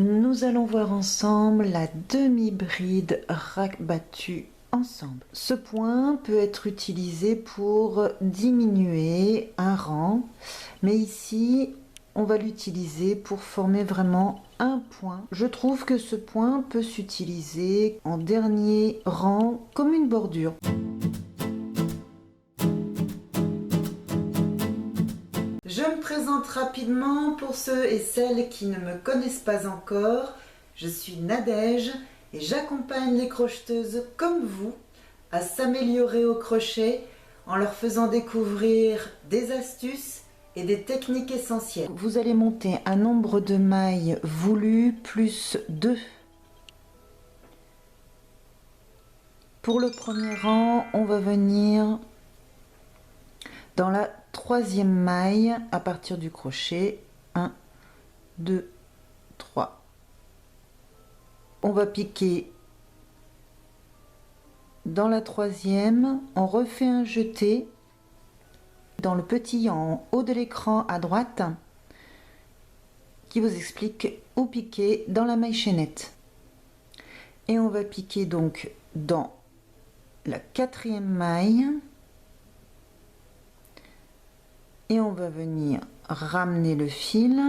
Nous allons voir ensemble la demi-bride rabattue ensemble. Ce point peut être utilisé pour diminuer un rang, mais ici on va l'utiliser pour former vraiment un point. Je trouve que ce point peut s'utiliser en dernier rang comme une bordure. Je me présente rapidement pour ceux et celles qui ne me connaissent pas encore. Je suis Nadège et j'accompagne les crocheteuses comme vous à s'améliorer au crochet en leur faisant découvrir des astuces et des techniques essentielles. Vous allez monter un nombre de mailles voulu plus 2. Pour le premier rang, on va venir dans la troisième maille à partir du crochet. 1, 2, 3. On va piquer dans la troisième, on refait un jeté dans le petit en haut de l'écran à droite qui vous explique où piquer dans la maille chaînette. Et on va piquer donc dans la quatrième maille et on va venir ramener le fil.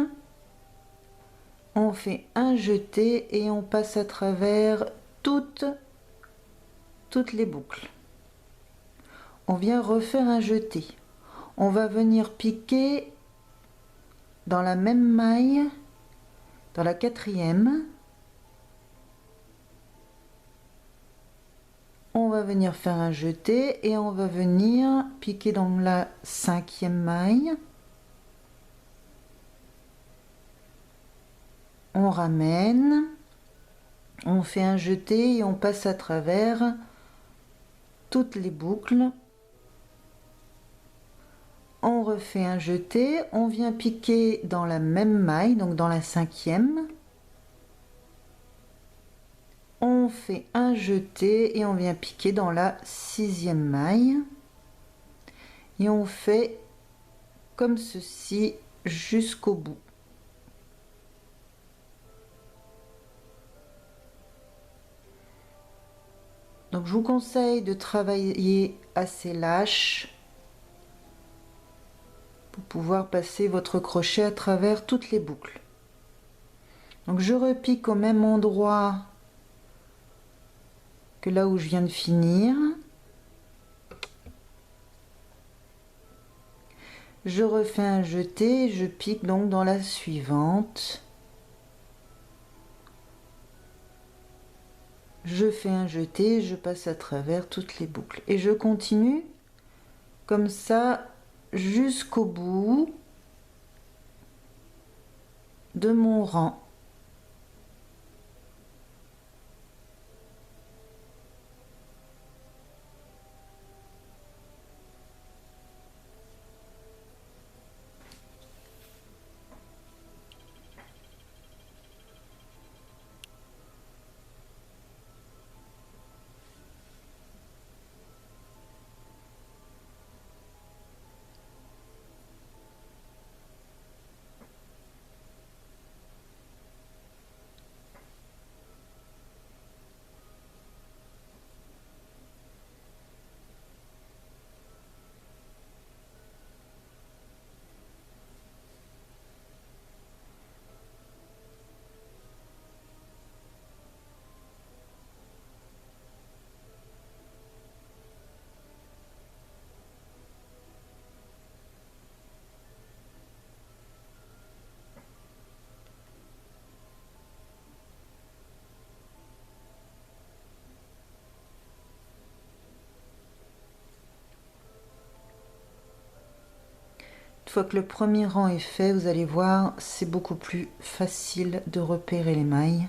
On fait un jeté et on passe à travers toutes les boucles. On vient refaire un jeté. On va venir piquer dans la même maille, dans la quatrième. On va venir faire un jeté et on va venir piquer dans la cinquième maille. On ramène, on fait un jeté et on passe à travers toutes les boucles. On refait un jeté, on vient piquer dans la même maille, donc dans la cinquième. On fait un jeté et on vient piquer dans la sixième maille. Et on fait comme ceci jusqu'au bout. Donc je vous conseille de travailler assez lâche pour pouvoir passer votre crochet à travers toutes les boucles. Donc je repique au même endroit que là où je viens de finir. Je refais un jeté, je pique donc dans la suivante. Je fais un jeté, je passe à travers toutes les boucles. Et je continue comme ça jusqu'au bout de mon rang. Une fois que le premier rang est fait, vous allez voir, c'est beaucoup plus facile de repérer les mailles.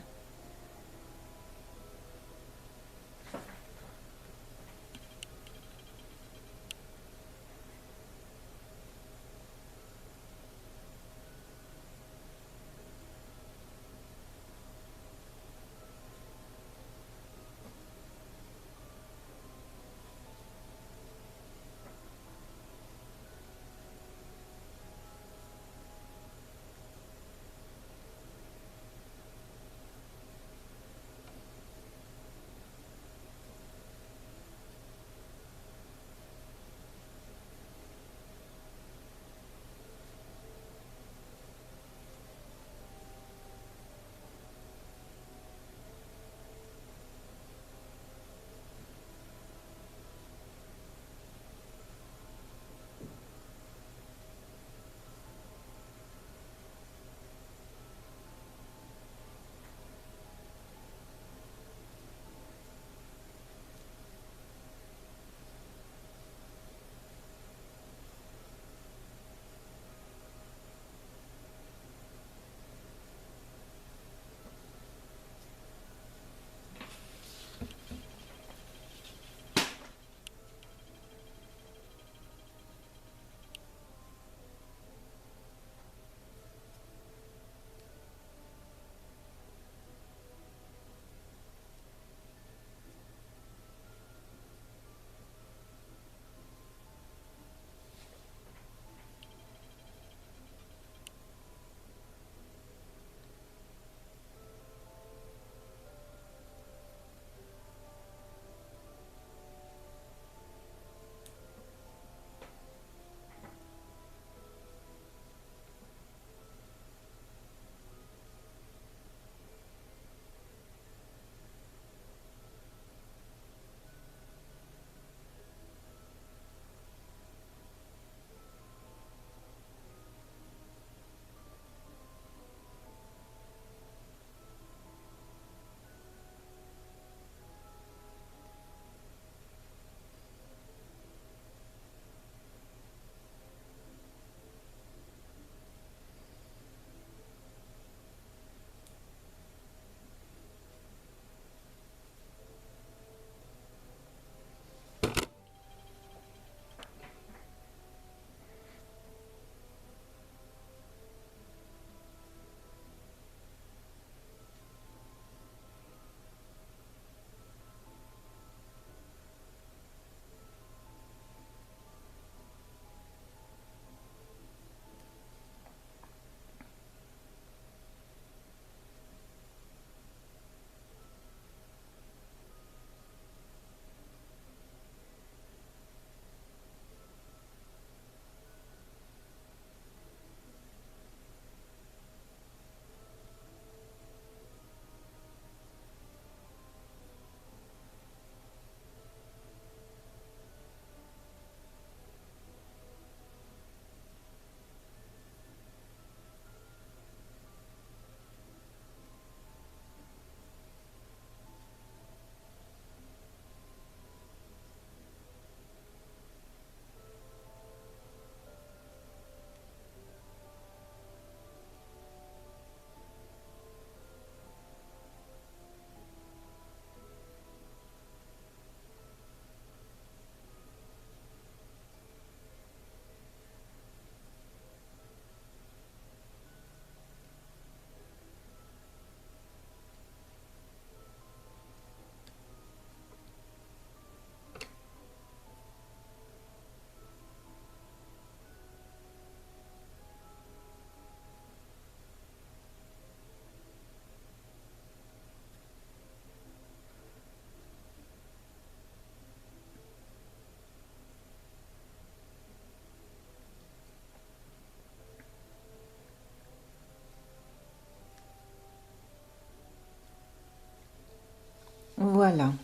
Voilà.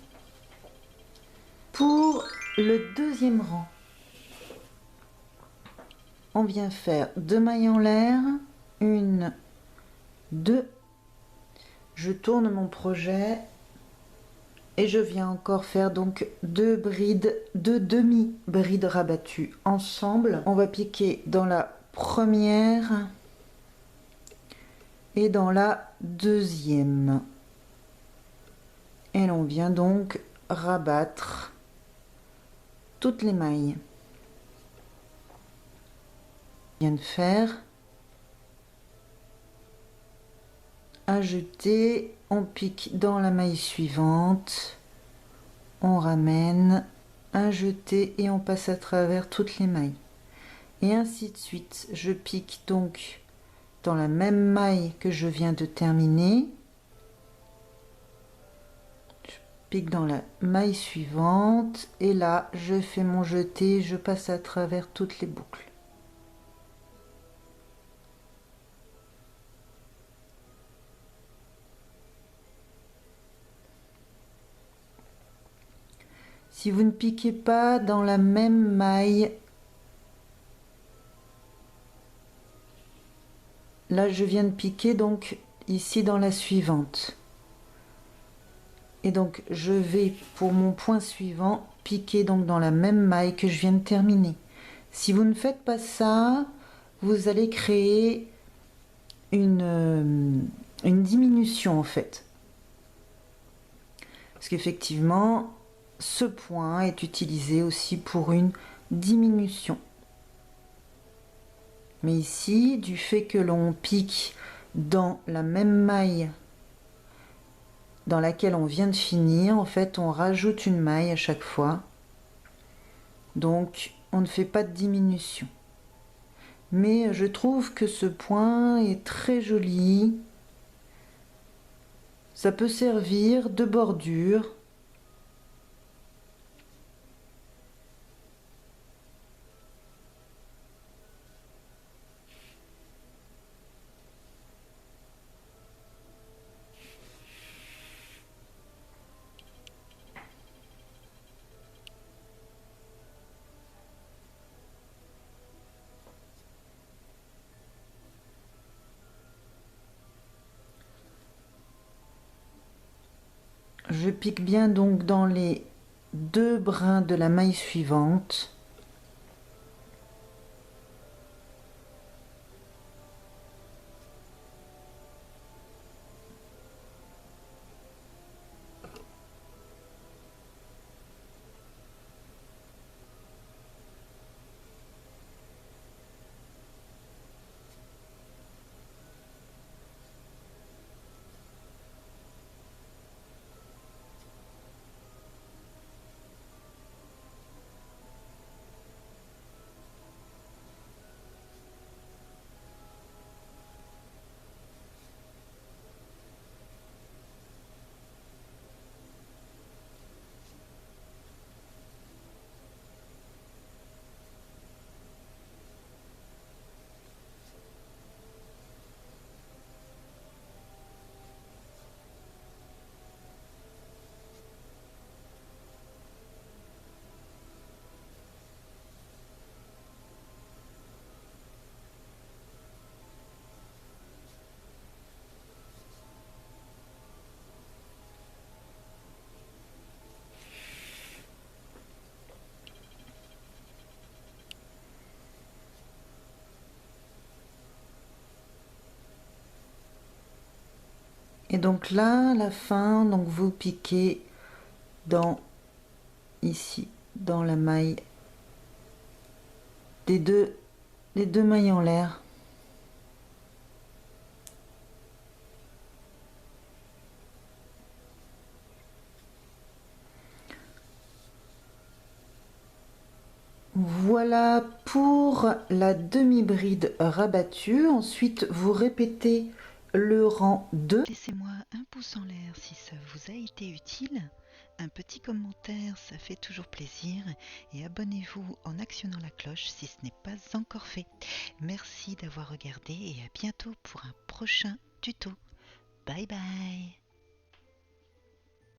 Pour le deuxième rang, on vient faire 2 mailles en l'air, 1, 2. Je tourne mon projet et je viens encore faire donc 2 brides, 2 demi-brides rabattues ensemble. On va piquer dans la première et dans la deuxième. Et l'on vient donc rabattre toutes les mailles. On vient de faire un jeté, on pique dans la maille suivante, on ramène un jeté et on passe à travers toutes les mailles. Et ainsi de suite. Je pique donc dans la même maille que je viens de terminer. Je pique dans la maille suivante et là je fais mon jeté, je passe à travers toutes les boucles. Si vous ne piquez pas dans la même maille, là je viens de piquer donc ici dans la suivante. Et donc je vais pour mon point suivant piquer donc dans la même maille que je viens de terminer. Si vous ne faites pas ça, vous allez créer une diminution en fait. Parce qu'effectivement, ce point est utilisé aussi pour une diminution. Mais ici, du fait que l'on pique dans la même maille dans laquelle on vient de finir, en fait, on rajoute une maille à chaque fois. Donc, on ne fait pas de diminution. Mais je trouve que ce point est très joli. Ça peut servir de bordure. Je pique bien donc dans les 2 brins de la maille suivante. Et donc là, à la fin, donc vous piquez dans ici, dans la maille des deux mailles en l'air. Voilà pour la demi-bride rabattue. Ensuite, vous répétez le rang 2. Laissez-moi un pouce en l'air si ça vous a été utile, un petit commentaire, ça fait toujours plaisir, et abonnez-vous en actionnant la cloche si ce n'est pas encore fait. Merci d'avoir regardé et à bientôt pour un prochain tuto. Bye bye.